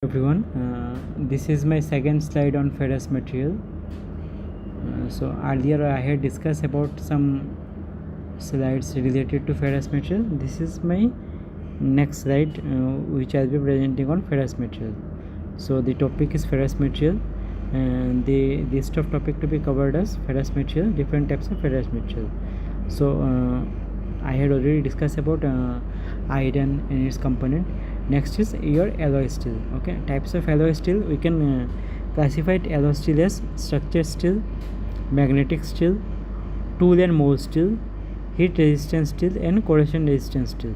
Everyone, this is my second slide on ferrous material. So earlier I had discussed about some slides related to ferrous material. This is my next slide which I'll be presenting on ferrous material. So the topic is ferrous material, and the list of topic to be covered as ferrous material, different types of ferrous material. So I had already discussed about iron and its component. Next is your alloy steel. Okay, types of alloy steel we can classify alloy steel as structured steel, magnetic steel, tool and mold steel, heat resistant steel, and corrosion resistant steel.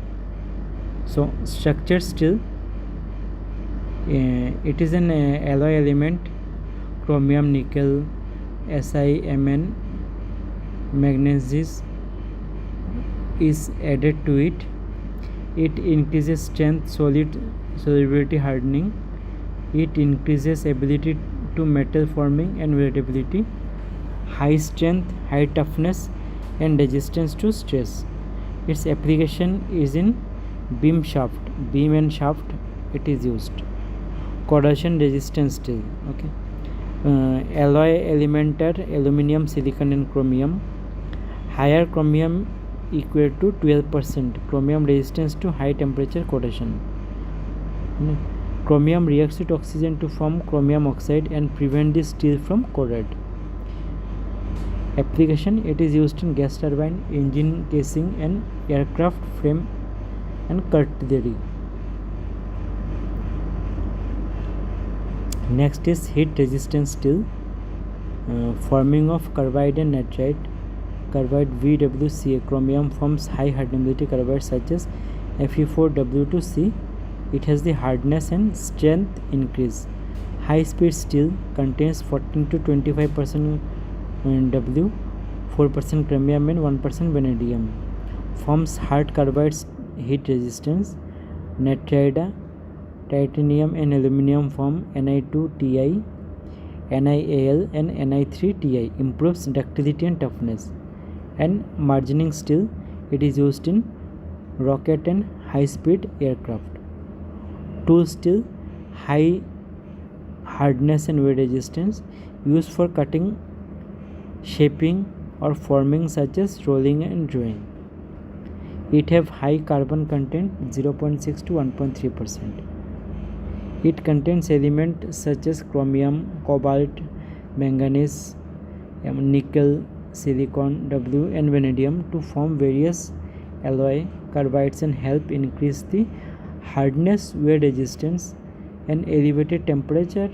So structured steel, it is an alloy element, chromium, nickel, Si, Mn, manganese is added to it. It increases strength, solubility, hardening. It increases ability to metal forming and weldability, high strength, high toughness, and resistance to stress. Its application is in beam and shaft. It is used. Corrosion resistant steel. Okay. Alloy element are aluminum, silicon, and chromium. Higher chromium equal to 12% chromium resistance to high temperature corrosion. Chromium reacts with oxygen to form chromium oxide and prevent the steel from corrode. Application: it is used in gas turbine, engine casing, and aircraft frame and cutlery. Next is heat resistant steel. Forming of carbide and nitride. Carbide VWCA chromium forms high hardenability carbide such as Fe4W2C. It has the hardness and strength increase. High speed steel contains 14 to 25% W, 4% chromium, and 1% vanadium. Forms hard carbides, heat resistance. Nitride, titanium, and aluminum form Ni2Ti, NiAl, and Ni3Ti. Improves ductility and toughness. And margining steel, it is used in rocket and high speed aircraft. Tool steel, high hardness and weight resistance, used for cutting, shaping, or forming such as rolling and drawing. It have high carbon content 0.6 to 1.3%. It contains elements such as chromium, cobalt, manganese, nickel, silicon, W, and vanadium to form various alloy carbides and help increase the hardness, wear resistance, and elevated temperature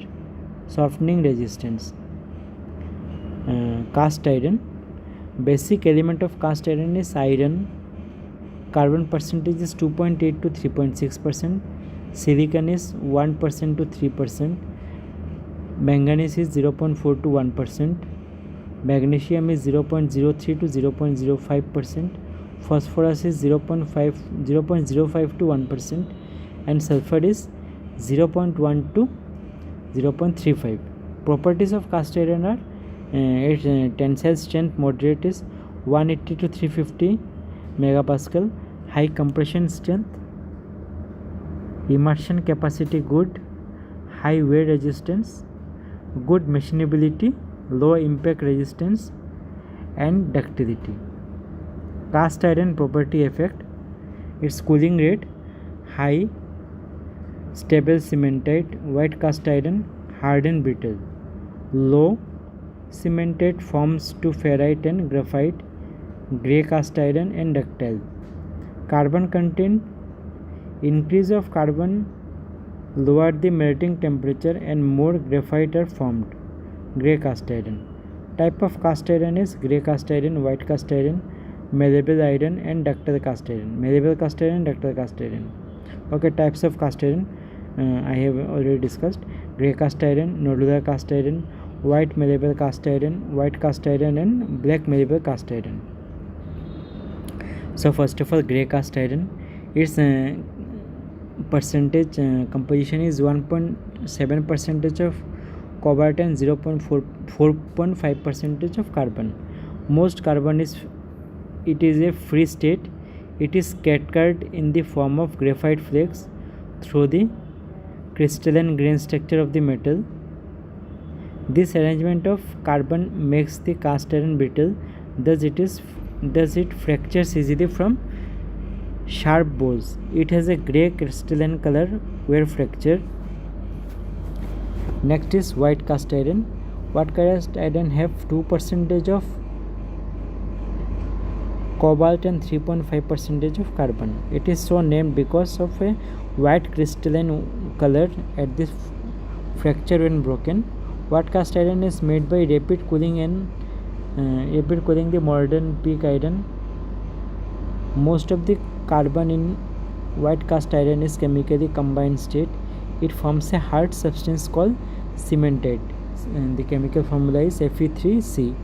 softening resistance. Cast iron. Basic element of cast iron is iron. Carbon percentage is 2.8 to 3.6%. Silicon is 1% to 3%. Manganese is 0.4 to 1%. Magnesium is 0.03 to 0.05%. Phosphorus is 0.05 to 1%. And sulfur is 0.1 to 0.35. Properties of cast iron are its tensile strength moderate is 180 to 350 megapascal. High compression strength. Immersion capacity good. High wear resistance. Good machinability. Low impact resistance and ductility. Cast iron property effect: its cooling rate high, stable cementite. White cast iron hard and brittle. Low cementite forms to ferrite and graphite. Grey cast iron and ductile. Carbon content: increase of carbon lower the melting temperature and more graphite are formed. Grey cast iron. Type of cast iron is grey cast iron, white cast iron, malleable iron, and ductile cast iron. Malleable cast iron, ductile cast iron. Okay, types of cast iron I have already discussed. Grey cast iron, nodular cast iron, white malleable cast iron, white cast iron, and black malleable cast iron. So first of all, grey cast iron, its percentage composition is 1.7% of cobalt and 0.4% of carbon. Most carbon is a free state. It is scattered in the form of graphite flakes through the crystalline grain structure of the metal. This arrangement of carbon makes the cast iron brittle, thus it fractures easily from sharp bores. It has a grey crystalline color where fractured. Next is white cast iron. White cast iron have 2% of cobalt and 3.5% of carbon. It is so named because of a white crystalline color at the fracture when broken. White cast iron is made by rapid cooling the modern pig iron. Most of the carbon in white cast iron is chemically combined state. It forms a hard substance called cementite. And the chemical formula is Fe3C.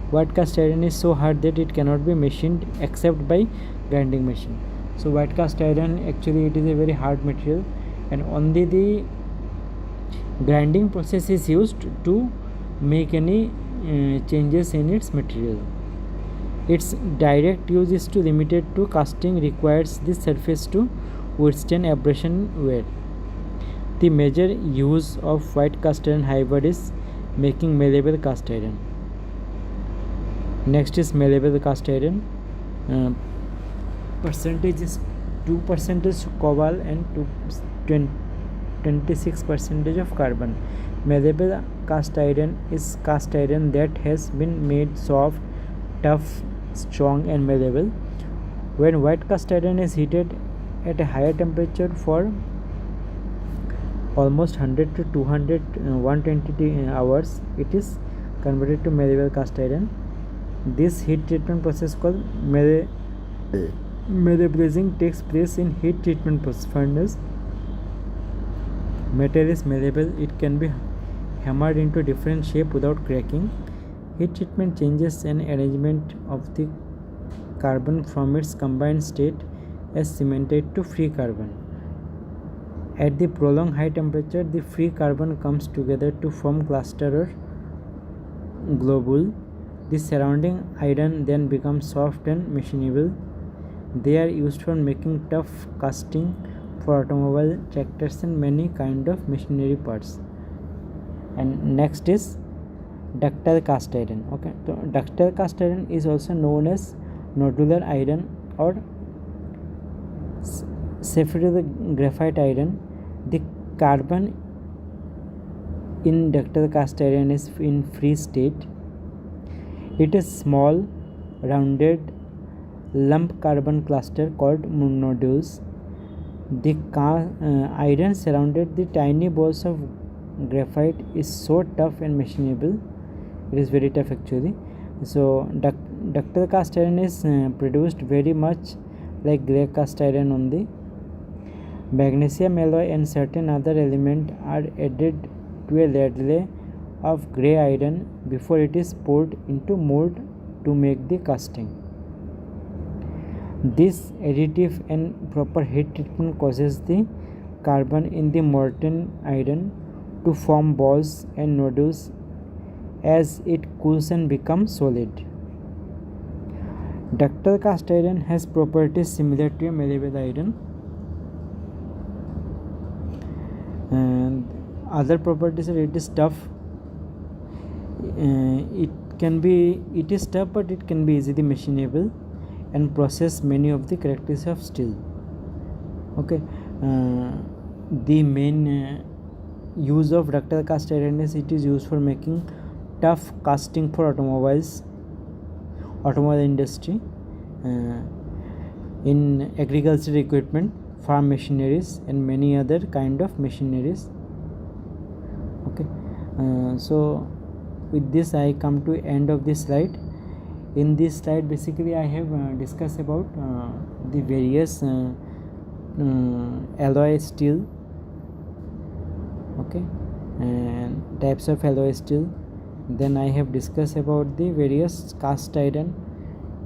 White cast iron is so hard that it cannot be machined except by grinding machine. So white cast iron, actually it is a very hard material, and only the grinding process is used to make any changes in its material. Its direct use is too limited to casting, requires the surface to withstand abrasion wear. The major use of white cast iron, however, is making malleable cast iron. Next is malleable cast iron. Percentage is 2% cobalt and 26% of carbon. Malleable cast iron is cast iron that has been made soft, tough, strong and malleable. When white cast iron is heated at a higher temperature for almost 100 to 200 120 hours, it is converted to malleable cast iron. This heat treatment process called malebolizing takes place in heat treatment furnace. Metal is malleable, it can be hammered into different shape without cracking. Heat treatment changes an arrangement of the carbon from its combined state as cementite to free carbon. At the prolonged high temperature, the free carbon comes together to form cluster or globule. The surrounding iron then becomes soft and machinable. They are used for making tough casting for automobile, tractors and many kind of machinery parts. And next is ductile cast iron. Okay, so ductile cast iron is also known as nodular iron or sapphire graphite iron. The carbon in ductile cast iron is in free state. It is small, rounded lump carbon cluster called nodules. The iron surrounded the tiny balls of graphite is so tough and machinable. It is very tough actually. So ductile cast iron is produced very much like grey cast iron only. Magnesium alloy and certain other elements are added to a ladle of grey iron before it is poured into mold to make the casting. This additive and proper heat treatment causes the carbon in the molten iron to form balls and nodules as it cools and becomes solid. Ductile cast iron has properties similar to a malleable iron. And other properties are it is tough. It is tough, but it can be easily machinable and process many of the characteristics of steel. Okay, the main use of ductile cast iron is it is used for making tough casting for automobile industry, in agricultural equipment, farm machineries and many other kind of machineries. Okay, so with this I come to end of this slide. In this slide basically I have discussed about the various alloy steel, okay, and types of alloy steel. Then I have discussed about the various cast iron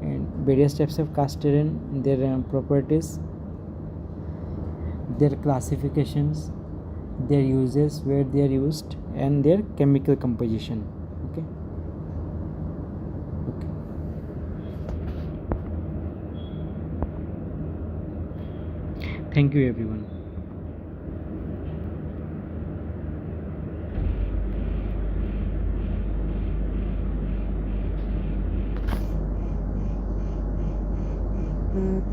and various types of cast iron, their properties, their classifications, their uses, where they are used and their chemical composition. Okay. Thank you everyone.